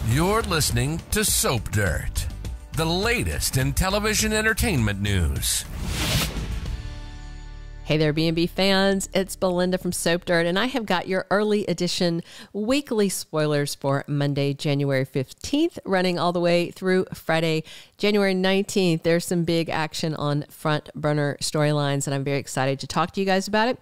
You're listening to Soap Dirt, the latest in television entertainment news. Hey there, B&B fans. It's Belinda from Soap Dirt, and I have got your early edition weekly spoilers for Monday, January 15th, running all the way through Friday, January 19th. There's some big action on front burner storylines, and I'm very excited to talk to you guys about it.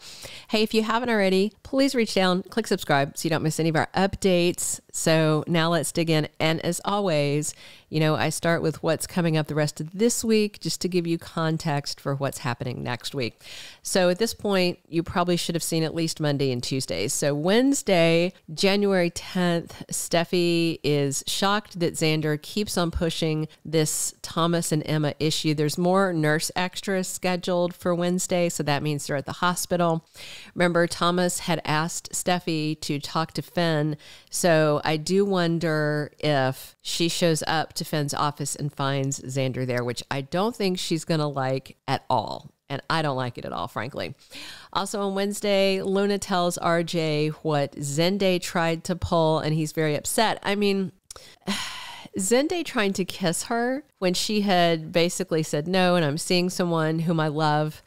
Hey, if you haven't already, please reach down, click subscribe so you don't miss any of our updates. So now let's dig in. And as always, you know, I start with what's coming up the rest of this week just to give you context for what's happening next week. So at this point, you probably should have seen at least Monday and Tuesdays. So Wednesday, January 10th, Steffy is shocked that Xander keeps on pushing this Thomas and Emma issue. There's more nurse extras scheduled for Wednesday, so that means they're at the hospital. Remember, Thomas had asked Steffy to talk to Finn, so I do wonder if she shows up to Finn's office and finds Xander there, which I don't think she's going to like at all. And I don't like it at all, frankly. Also on Wednesday, Luna tells RJ what Zende tried to pull, and he's very upset. I mean, Zende trying to kiss her when she had basically said no, and I'm seeing someone whom I love.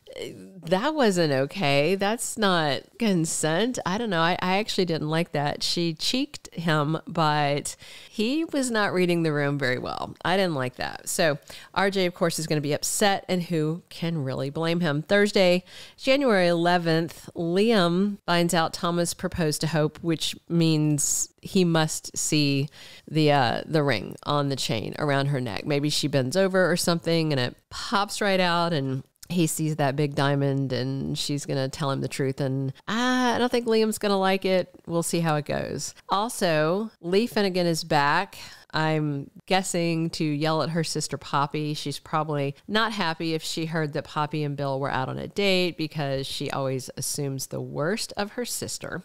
That wasn't okay. That's not consent. I don't know. I actually didn't like that. She cheeked him, but he was not reading the room very well. I didn't like that. So RJ, of course, is going to be upset, and who can really blame him? Thursday, January 11th, Liam finds out Thomas proposed to Hope, which means he must see the ring on the chain around her neck. Maybe she bends over or something, and it pops right out, and he sees that big diamond, and she's going to tell him the truth. And I don't think Liam's going to like it. We'll see how it goes. Also, Lee Finnegan is back. I'm guessing to yell at her sister Poppy. She's probably not happy if she heard that Poppy and Bill were out on a date, because she always assumes the worst of her sister.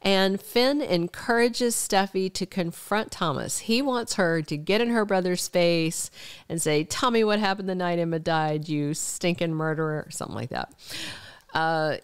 And Finn encourages Steffy to confront Thomas. He wants her to get in her brother's face and say, "Tell me what happened the night Emma died, you stinking murderer," or something like that.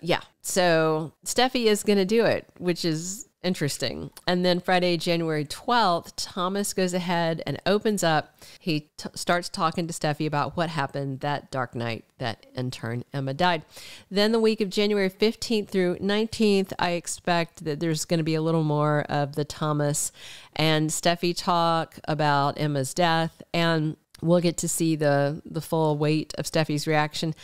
Yeah, so Steffy is going to do it, which is interesting. And then Friday, January 12th, Thomas goes ahead and opens up. He starts talking to Steffy about what happened that dark night that in turn Emma died. Then the week of January 15th through 19th, I expect that there's going to be a little more of the Thomas and Steffy talk about Emma's death, and we'll get to see the full weight of Steffy's reaction.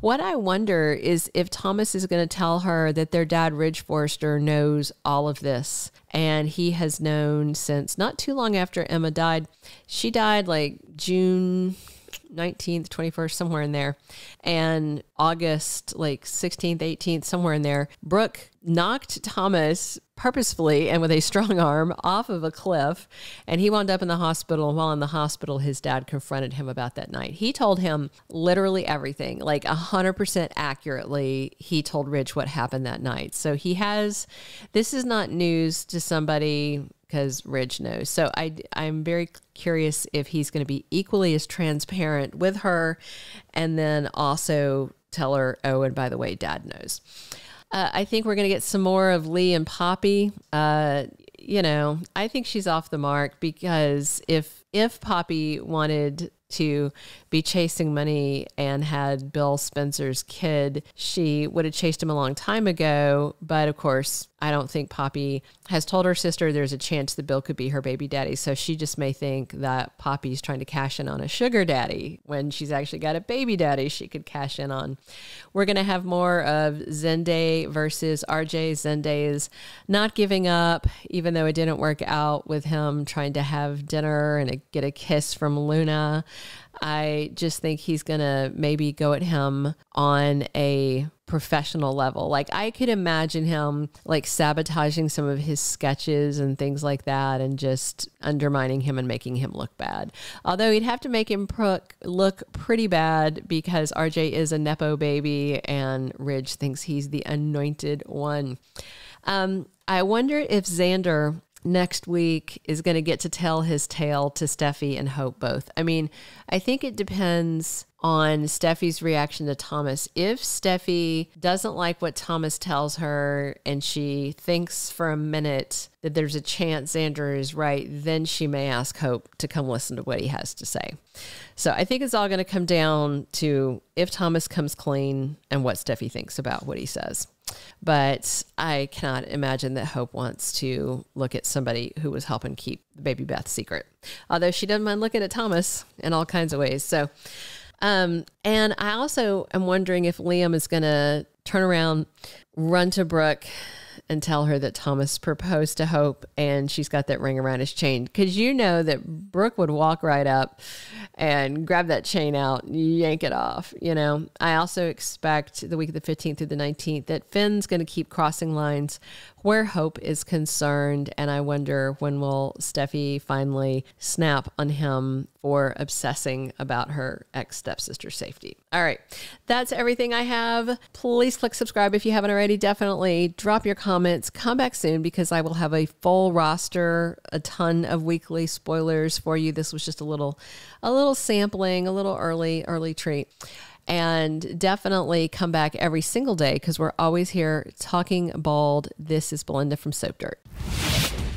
What I wonder is if Thomas is going to tell her that their dad, Ridge Forrester, knows all of this. And he has known since not too long after Emma died. She died like June 19th, 21st, somewhere in there. And August, like 16th, 18th, somewhere in there. Brooke knocked Thomas purposefully and with a strong arm off of a cliff, and he wound up in the hospital. And while in the hospital, his dad confronted him about that night. He told him literally everything, like 100% accurately. He told Ridge what happened that night. So this is not news to somebody, because Ridge knows. So I'm very curious if he's going to be equally as transparent with her, and then also tell her, "Oh, and by the way, Dad knows." I think we're going to get some more of Lee and Poppy. You know, I think she's off the mark, because if Poppy wanted to be chasing money and had Bill Spencer's kid, she would have chased him a long time ago. But of course, I don't think Poppy has told her sister there's a chance that Bill could be her baby daddy. So she just may think that Poppy's trying to cash in on a sugar daddy when she's actually got a baby daddy she could cash in on. We're going to have more of Zende versus RJ. Zende is not giving up, even though it didn't work out with him trying to have dinner and get a kiss from Luna. I just think he's going to maybe go at him on a professional level. Like, I could imagine him like sabotaging some of his sketches and things like that, and just undermining him and making him look bad. Although he'd have to make him look pretty bad, because RJ is a Nepo baby and Ridge thinks he's the anointed one. I wonder if Xander next week is going to get to tell his tale to Steffy and Hope both. I mean, I think it depends on Steffi's reaction to Thomas. If Steffi doesn't like what Thomas tells her and she thinks for a minute that there's a chance Xander is right, then she may ask Hope to come listen to what he has to say. So I think it's all going to come down to if Thomas comes clean and what Steffi thinks about what he says. But I cannot imagine that Hope wants to look at somebody who was helping keep the baby Beth secret, although she doesn't mind looking at Thomas in all kinds of ways. So, and I also am wondering if Liam is going to turn around, run to Brooke, and tell her that Thomas proposed to Hope and she's got that ring around his chain. Because you know that Brooke would walk right up and grab that chain out and yank it off. You know, I also expect the week of the 15th through the 19th that Finn's going to keep crossing lines where Hope is concerned. And I wonder when will Steffi finally snap on him for obsessing about her ex-stepsister's safety. All right, that's everything I have. Please click subscribe if you haven't already. Definitely drop your comments. Come back soon because I will have a full roster, a ton of weekly spoilers for you. This was just a little sampling, a little early treat. And definitely come back every single day because we're always here talking bald. This is Belinda from Soap Dirt.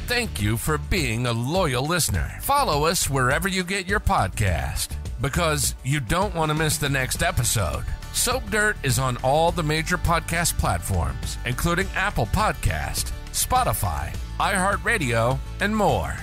Thank you for being a loyal listener. Follow us wherever you get your podcast because you don't want to miss the next episode. Soap Dirt is on all the major podcast platforms, including Apple Podcast, Spotify, iHeartRadio, and more.